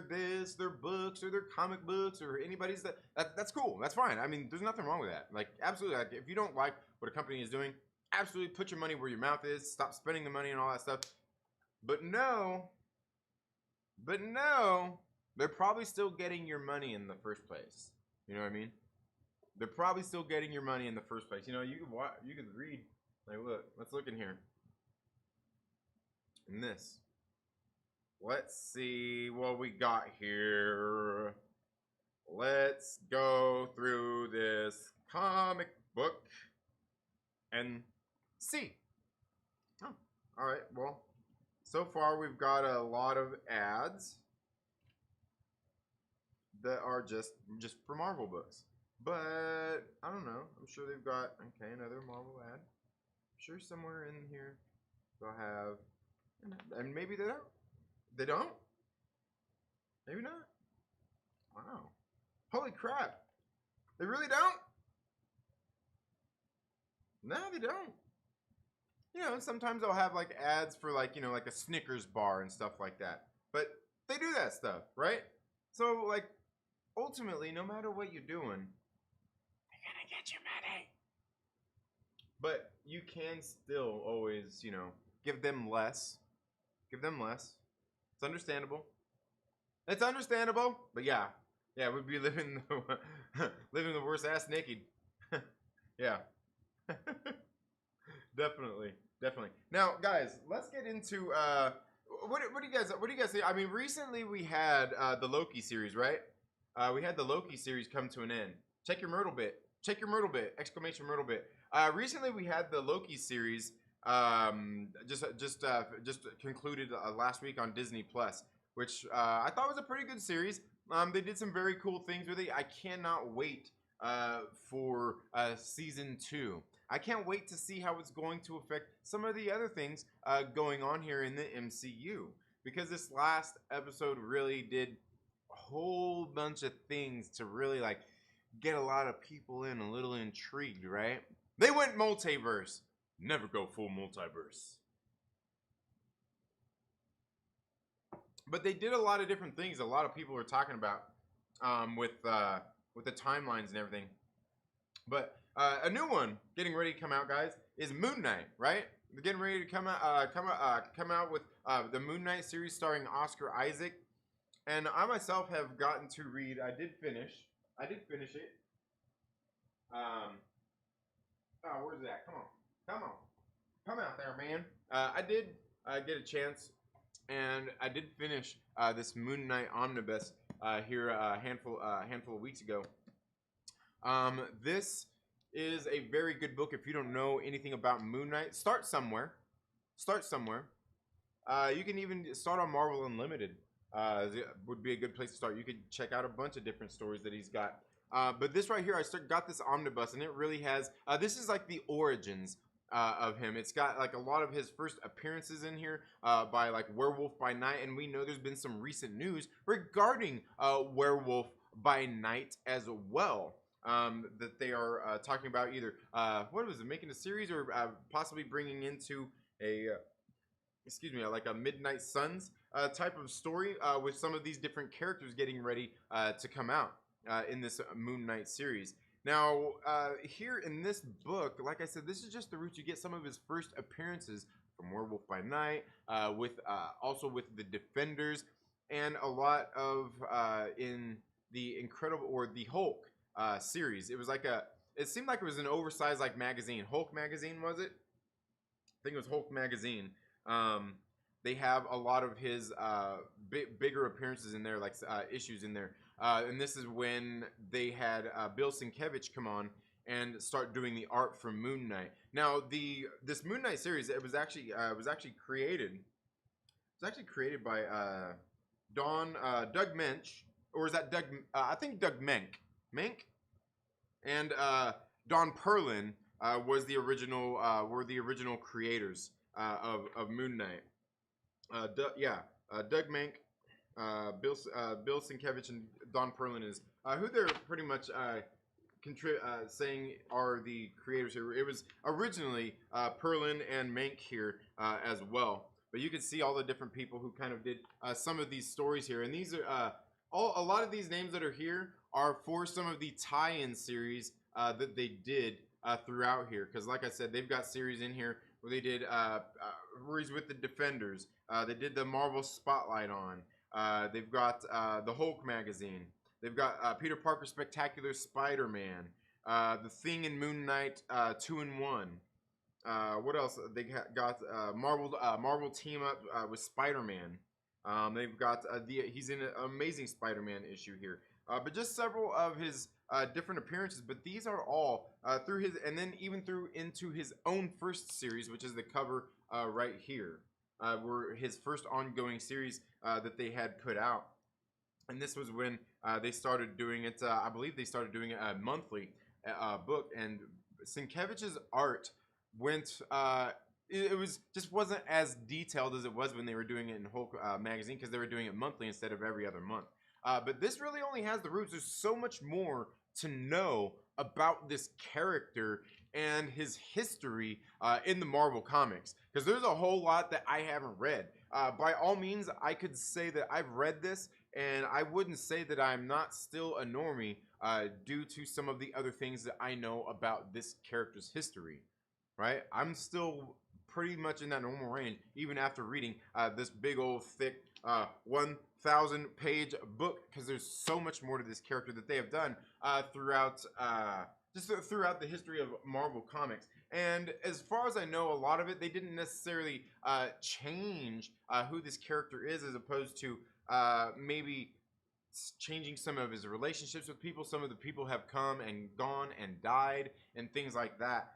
books or their comic books or anybody's that's cool. That's fine. I mean, there's nothing wrong with that. Like absolutely, like if you don't like what a company is doing, absolutely put your money where your mouth is. Stop spending the money and all that stuff. But no, they're probably still getting your money in the first place. You know what I mean? They're probably still getting your money in the first place. You know, you can read. Like, look, let's look in here. In this. Let's see what we got here. Let's go through this comic book and see. Oh, all right. Well, so far we've got a lot of ads that are just for Marvel books. But I don't know. I'm sure they've got another Marvel ad. Sure, somewhere in here they'll have, and maybe they don't. They don't? Maybe not. Wow. Holy crap. They really don't? No, they don't. You know, sometimes they'll have like ads for like, you know, like a Snickers bar and stuff like that. But they do that stuff, right? So like, ultimately, no matter what you're doing, they're gonna get you money. But you can still always, you know, give them less. Give them less. It's understandable. It's understandable. But yeah, we'd be living the worst ass naked. Yeah. Definitely. Now, guys, let's get into what do you guys say? I mean, recently we had the Loki series, right? We had the Loki series come to an end. Check your Myrtle bit. Check your Myrtle bit! Exclamation Myrtle bit. Recently we had the Loki series just concluded last week on Disney Plus, which I thought was a pretty good series. They did some very cool things with it. I cannot wait for season 2. I can't wait to see how it's going to affect some of the other things going on here in the MCU, because this last episode really did a whole bunch of things to really like get a lot of people in a little intrigued, right? They went multiverse. Never go full multiverse. But they did a lot of different things. A lot of people were talking about with the timelines and everything. But a new one getting ready to come out, guys, is Moon Knight, right? They're getting ready to come out with the Moon Knight series starring Oscar Isaac. And I myself have gotten to read. I did finish it. Oh, where's it at? Come out there, man. I did get a chance, and I did finish this Moon Knight omnibus here a handful of weeks ago. This is a very good book. If you don't know anything about Moon Knight, start somewhere. You can even start on Marvel Unlimited. Would be a good place to start. You could check out a bunch of different stories that he's got. But this right here, I got this omnibus, and it really has. This is like the origins of him. It's got like a lot of his first appearances in here by like Werewolf by Night, and we know there's been some recent news regarding Werewolf by Night as well. That they are talking about either what was it, making a series or possibly bringing into a like a Midnight Suns type of story with some of these different characters getting ready to come out in this Moon Knight series. Now, here in this book, like I said, this is just the route. You get some of his first appearances from Werewolf by Night, with also with the Defenders, and a lot of in the Incredible or the Hulk series. It was like it seemed like it was an oversized like magazine. Hulk magazine, was it? I think it was Hulk magazine. They have a lot of his bigger appearances in there, like issues in there. And this is when they had Bill Sienkiewicz come on and start doing the art for Moon Knight. Now, this Moon Knight series, it was actually created. It was actually created by Doug Mensch, or is that Doug? I think Doug Menk, and Don Perlin were the original creators of Moon Knight. Doug Menk Bill Sienkiewicz and Don Perlin is who they're pretty much saying are the creators here. It was originally Perlin and Mank here as well, but you can see all the different people who kind of did some of these stories here, and these are a lot of these names that are here are for some of the tie-in series that they did throughout here, because like I said, they've got series in here where they did where he's with the Defenders. They did the Marvel Spotlight on. They've got the Hulk magazine. They've got Peter Parker Spectacular Spider-Man, The Thing and Moon Knight 2-in-1. What else? They got Marvel team up with Spider-Man. They've got he's in an Amazing Spider-Man issue here. But just several of his different appearances. But these are all through his, and then even through into his own first series, which is the cover right here. Were his first ongoing series that they had put out. And this was when they started doing it. I believe they started doing it a monthly book. And Sienkiewicz's art went. It was just wasn't as detailed as it was when they were doing it in Hulk magazine, because they were doing it monthly instead of every other month. But this really only has the roots. There's so much more to know about this character and his history in the Marvel comics, because there's a whole lot that I haven't read. By all means, I could say that I've read this, and I wouldn't say that I'm not still a normie due to some of the other things that I know about this character's history, right? I'm still pretty much in that normal range, even after reading this big old thick 1,000-page book, because there's so much more to this character that they have done throughout throughout the history of Marvel Comics. And as far as I know, a lot of it, they didn't necessarily change who this character is, as opposed to maybe changing some of his relationships with people. Some of the people have come and gone and died and things like that,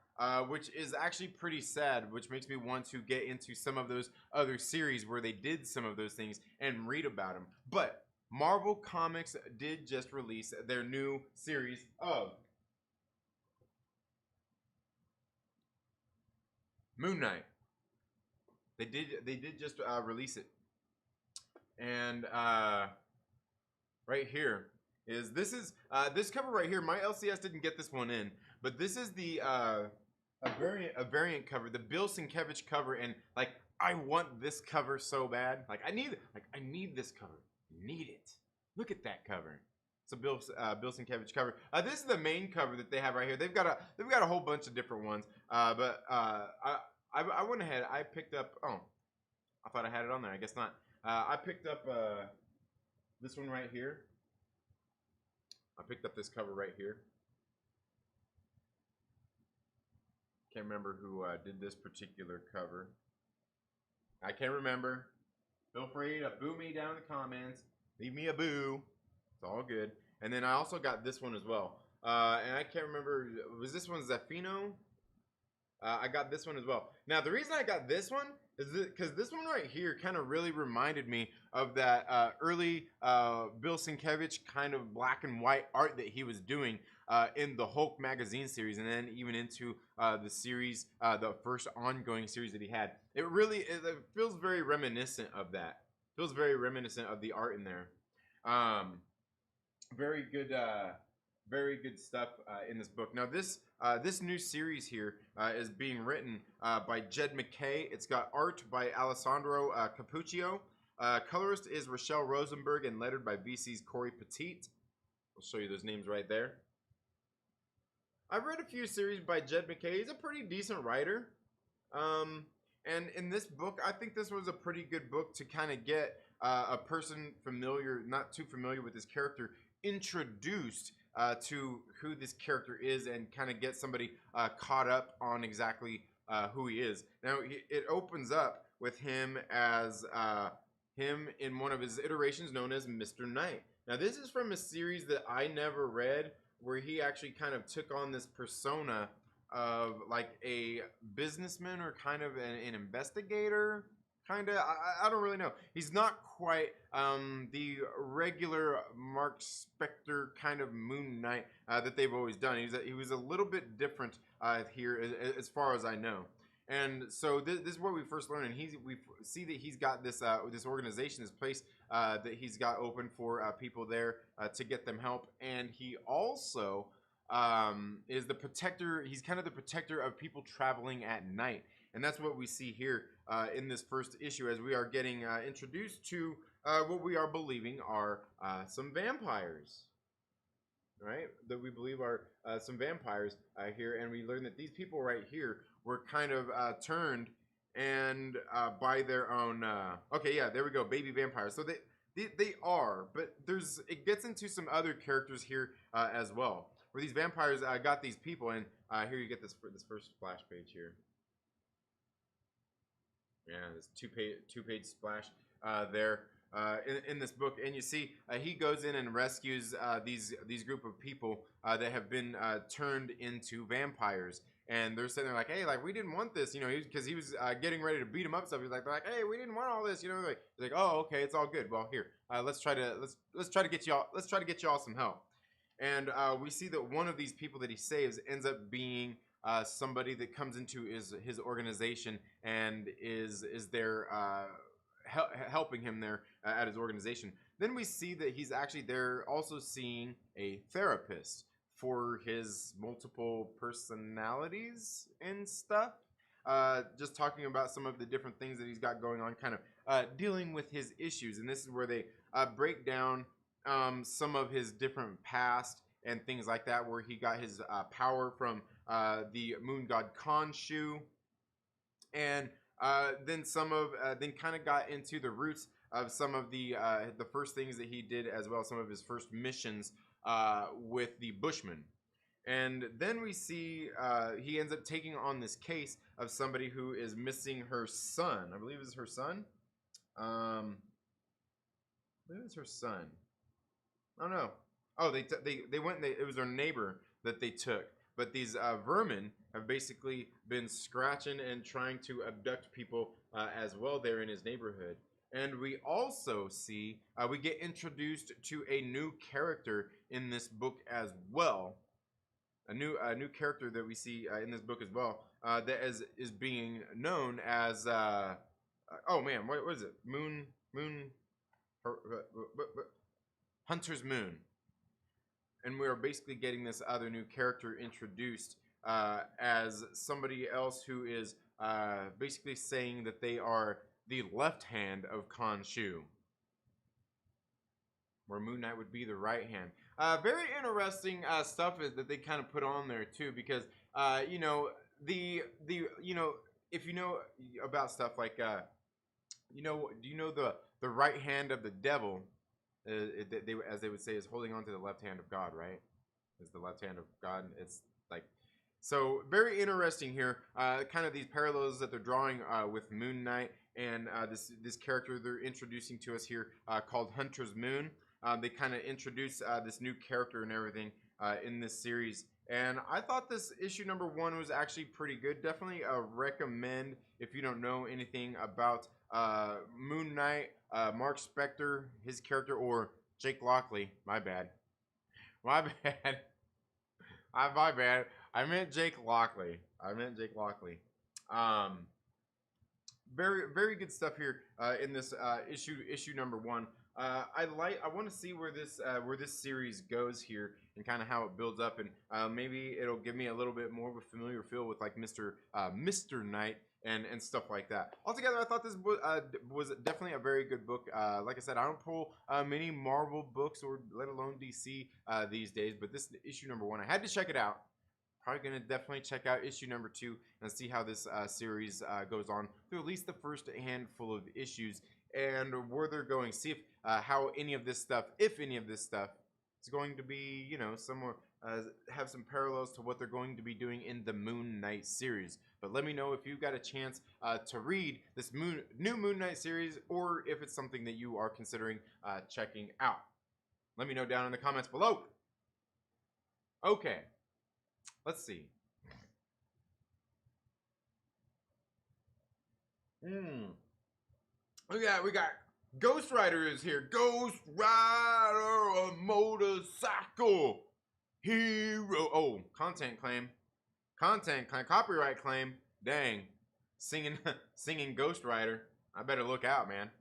which is actually pretty sad, which makes me want to get into some of those other series where they did some of those things and read about them. But Marvel Comics did just release their new series of Moon Knight. They did just release it, and right here is this cover right here. My LCS didn't get this one in, but this is the a variant cover, the Bill Sienkiewicz cover, and like I want this cover so bad. Like I need this cover. Need it. Look at that cover. It's a Bill Sienkiewicz cover. This is the main cover that they have right here. They've got a whole bunch of different ones. But I went ahead. I picked up. Oh, I thought I had it on there. I guess not. I picked up this one right here. I picked up this cover right here. Can't remember who did this particular cover. I can't remember. Feel free to boo me down in the comments. Leave me a boo. It's all good. And then I also got this one as well. And I can't remember. Was this one Zafino? I got this one as well. Now, the reason I got this one is because this one right here kind of really reminded me of that early Bill Sienkiewicz kind of black and white art that he was doing in the Hulk magazine series, and then even into the series, the first ongoing series that he had. It feels very reminiscent of that. Feels very reminiscent of the art in there. Very good stuff in this book. Now this new series here is being written by Jed McKay. It's got art by Alessandro Cappuccio. Colorist is Rachelle Rosenberg, and lettered by VC's Cory Petit. I'll show you those names right there. I've read a few series by Jed McKay. He's a pretty decent writer. And in this book, I think this was a pretty good book to kind of get a person familiar, not too familiar with this character, introduced to who this character is, and kind of get somebody caught up on exactly who he is. Now, it opens up with him as him in one of his iterations known as Mr. Knight. Now, this is from a series that I never read, where he actually kind of took on this persona of like a businessman or kind of an investigator. Kind of, I don't really know. He's not quite the regular Mark Spector kind of Moon Knight that they've always done. He was a little bit different here as far as I know. And so this is what we first learn, and we see that he's got this this organization, this place that he's got open for people there to get them help, and he also is the protector. He's kind of the protector of people traveling at night, and that's what we see here in this first issue as we are getting introduced to what we are believing are some vampires. Right, that we believe are some vampires here, and we learn that these people right here were kind of turned and by their own. Okay, yeah, there we go, baby vampires. So they are, but it gets into some other characters here as well, where these vampires got these people, and here you get this first splash page here. Yeah, this two page splash there. In this book, and you see he goes in and rescues these group of people that have been turned into vampires, and they're sitting there like, hey, like we didn't want this, you know, because he was getting ready to beat him up. So he's like, they're like, hey, we didn't want all this, you know, like oh, okay, it's all good. Well, here, let's try to get y'all some help. And we see that one of these people that he saves ends up being somebody that comes into his organization and is there helping him there at his organization. Then we see that he's actually there also seeing a therapist for his multiple personalities and stuff. Just talking about some of the different things that he's got going on, kind of dealing with his issues. And this is where they break down some of his different past and things like that, where he got his power from the moon god Khonshu, and then kind of got into the roots of some of the first things that he did as well, some of his first missions with the Bushmen. And then we see he ends up taking on this case of somebody who is missing her son. I believe it's her son. I believe it's her son. I don't know. Oh, they went and it was their neighbor that they took. But these vermin have basically been scratching and trying to abduct people as well there in his neighborhood. And we also see, we get introduced to a new character in this book as well. A new character that we see in this book as well, that is being known as, oh man, what is it? Hunter's Moon. And we are basically getting this other new character introduced as somebody else who is basically saying that they are the left hand of Khonshu, where Moon Knight would be the right hand. Very interesting stuff is that they kind of put on there too, because you know you know, if you know about stuff like you know, do you know the right hand of the devil? As they would say, is holding on to the left hand of God, right? Is the left hand of God. It's like, so very interesting here. Kind of these parallels that they're drawing with Moon Knight and this character they're introducing to us here called Hunter's Moon. They kind of introduce this new character and everything in this series. And I thought this issue number 1 was actually pretty good. Definitely recommend if you don't know anything about Moon Knight, Mark Spector, his character, or Jake Lockley. My bad. My bad. My bad. I meant Jake Lockley. Very, very good stuff here in this issue number 1. I want to see where this series goes here and kind of how it builds up, and maybe it'll give me a little bit more of a familiar feel with like Mr. Knight and stuff like that. Altogether, I thought this was definitely a very good book. Like I said, I don't pull many Marvel books or let alone DC these days, but this issue number 1, I had to check it out. Probably going to definitely check out issue number 2 and see how this series goes on through at least the first handful of issues and where they're going. See if how any of this stuff, if any of this stuff, is going to be, you know, somewhere have some parallels to what they're going to be doing in the Moon Knight series. But let me know if you've got a chance to read this new Moon Knight series, or if it's something that you are considering checking out. Let me know down in the comments below. Okay, let's see. We got Ghost Rider is here. Ghost Rider, a motorcycle hero. Oh, content claim, copyright claim. Dang. singing singing Ghost Rider. I better look out, man.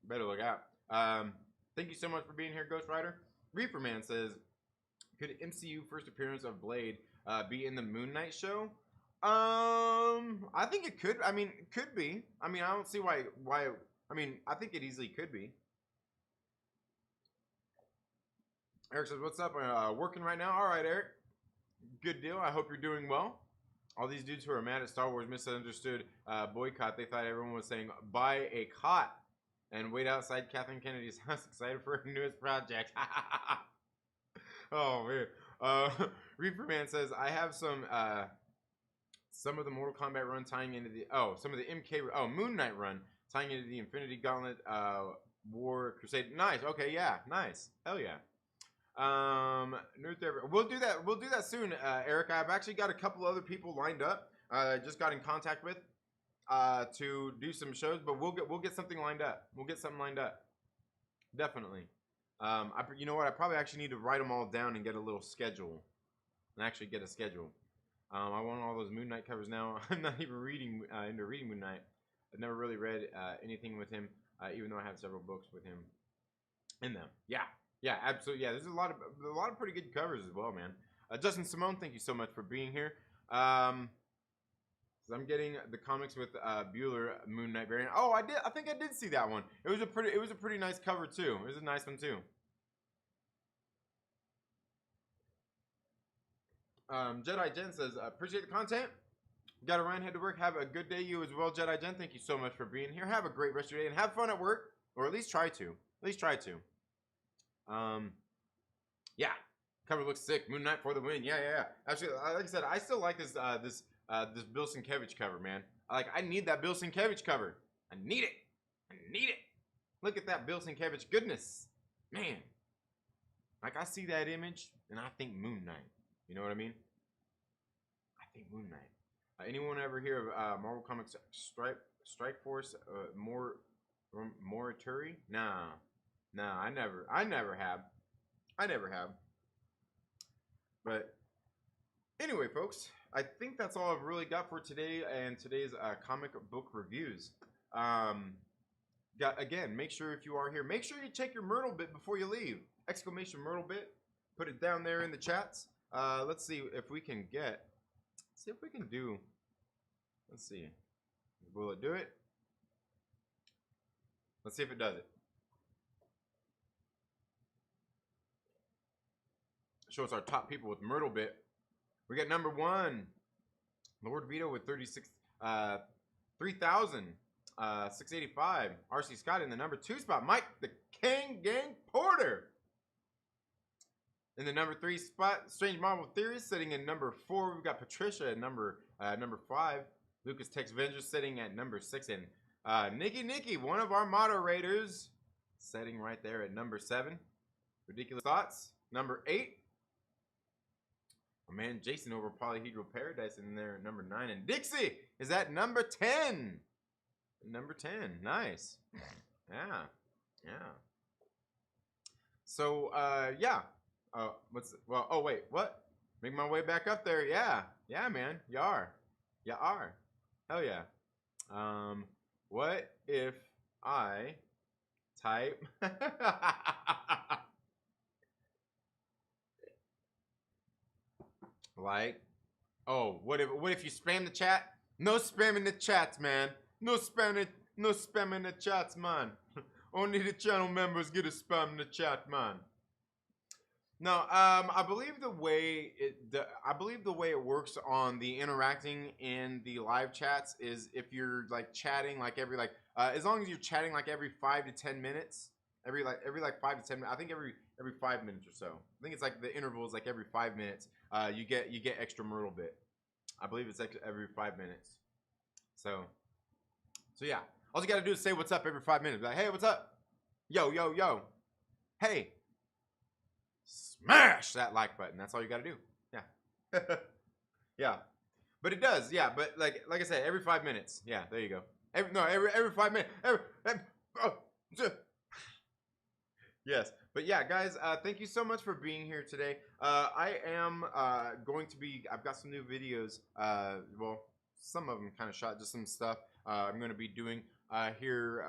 Better look out. Thank you so much for being here, Ghost Rider. Reaper Man says, could MCU first appearance of Blade be in the Moon Knight show? I think it could. I mean, it could be. I mean, I don't see why. I mean, I think it easily could be. Eric says, what's up? Working right now? All right, Eric. Good deal. I hope you're doing well. All these dudes who are mad at Star Wars misunderstood boycott. They thought everyone was saying, buy a cot and wait outside Kathleen Kennedy's house, excited for her newest project. Oh, man. Reaper Man says, I have some of the Mortal Kombat run tying into the, some of the Moon Knight run tying into the Infinity Gauntlet War Crusade. Nice. Okay, yeah. Nice. Hell yeah. We'll do that soon, Eric. I've actually got a couple other people lined up. Just got in contact with to do some shows, but we'll get something lined up. We'll get something lined up. Definitely. You know what? I probably actually need to write them all down and get a little schedule, and actually get a schedule. I want all those Moon Knight covers now. I'm not even into reading Moon Knight. I've never really read anything with him, even though I have several books with him in them. Yeah, absolutely. Yeah, there's a lot of pretty good covers as well, man. Justin Simone, thank you so much for being here. I'm getting the comics with Bueller Moon Knight variant. Oh, I think I did see that one. It was a pretty nice cover too. It was a nice one too. Jedi Jen says, appreciate the content. Got to run, head to work. Have a good day, you as well, Jedi Jen. Thank you so much for being here. Have a great rest of your day and have fun at work, or at least try to. Yeah, cover looks sick. Moon Knight for the win. Yeah. Actually, like I said, I still like this this Bill Sienkiewicz cover, man. I need that Bill Sienkiewicz cover. I need it. Look at that Bill Sienkiewicz goodness, man. I see that image and I think Moon Knight. You know what I mean? I think Moon Knight. Anyone ever hear of Marvel Comics Strike Force Morituri? Nah, I never have. But anyway, folks, I think that's all I've really got for today and today's comic book reviews. Again, make sure if you are here, make sure you check your Myrtle bit before you leave. Exclamation Myrtle bit. Put it down there in the chats. Let's see if we can get. See if we can do. Let's see. Will it do it? Let's see if it does it. Show us our top people with Myrtle bit. We got number 1, Lord Veedo with 3,685. RC Scott in the number 2 spot. Mike the King Gang Porter in the number 3 spot. Strange Marvel Theories sitting in number 4. We've got Patricia at number 5. Lucas Tex Venger sitting at number 6, and Nikki, one of our moderators, sitting right there at number 7. Ridiculous Thoughts, number 8. My man Jason over Polyhedral Paradise in there at number 9, and Dixie is at number 10. Number 10, nice. Yeah. So yeah. Wait, what? Make my way back up there. Yeah, man. You are. Hell yeah. What if I type what if you spam the chat? No spamming the chats, man. No spamming the chats, man. Only the channel members get a spam in the chat, man. No, I believe the way it works on the interacting in the live chats is if you're chatting every as long as you're chatting every 5 to 10 minutes, every 5 to 10 minutes. I think every 5 minutes or so. I think it's the interval is every 5 minutes. You get extra Myrtle bit. I believe it's every 5 minutes. So yeah. All you gotta do is say what's up every 5 minutes. Hey, what's up? Yo. Hey. Smash that like button. That's all you gotta do. Yeah. Yeah. But it does. Yeah. But like I said, every 5 minutes. Yeah. There you go. Every 5 minutes. Yes. But yeah, guys, thank you so much for being here today. I am going to be. I've got some new videos. some of them kind of shot, just some stuff I'm going to be doing here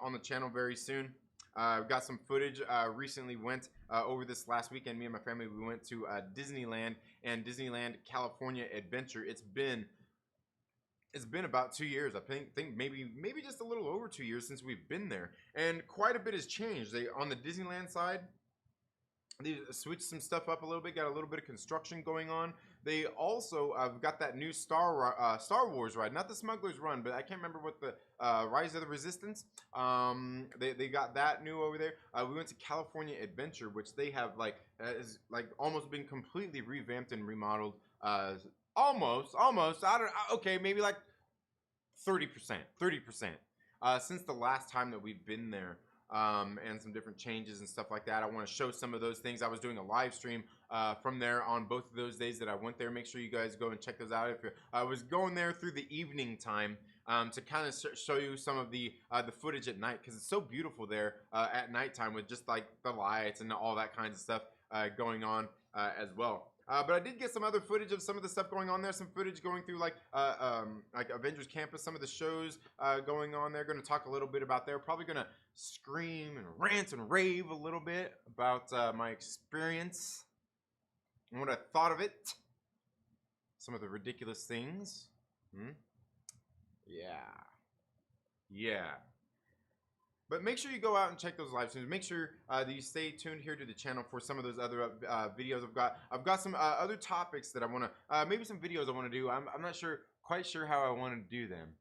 on the channel very soon. I've got some footage. Recently went over this last weekend. Me and my family, we went to Disneyland and Disneyland California Adventure. It's been about 2 years. I think maybe just a little over 2 years since we've been there, and quite a bit has changed. They, on the Disneyland side, they switched some stuff up a little bit. Got a little bit of construction going on. They also got that new Star Wars ride, not the Smuggler's Run, but I can't remember what the Rise of the Resistance. They got that new over there. We went to California Adventure, which they have is almost been completely revamped and remodeled. Almost. Okay, maybe like 30%. Since the last time that we've been there. And some different changes and stuff like that. I want to show some of those things. I was doing a live stream from there on both of those days that I went there. Make sure you guys go and check those out. I was going there through the evening time to kind of show you some of the footage at night, because it's so beautiful there at nighttime with just like the lights and all that kinds of stuff going on as well. But I did get some other footage of some of the stuff going on there. Some footage going through like Avengers Campus, some of the shows going on there. Going to talk a little bit about there. Probably going to scream and rant and rave a little bit about my experience and what I thought of it. Some of the ridiculous things. Yeah. But make sure you go out and check those live streams. Make sure that you stay tuned here to the channel for some of those other videos I've got some other topics that I want to, maybe some videos I want to do. I'm not quite sure how I want to do them.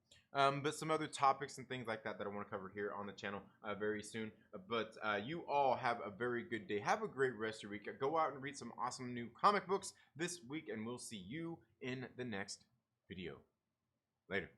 But some other topics and things like that I want to cover here on the channel very soon. But you all have a very good day. Have a great rest of your week. Go out and read some awesome new comic books this week, and we'll see you in the next video. Later.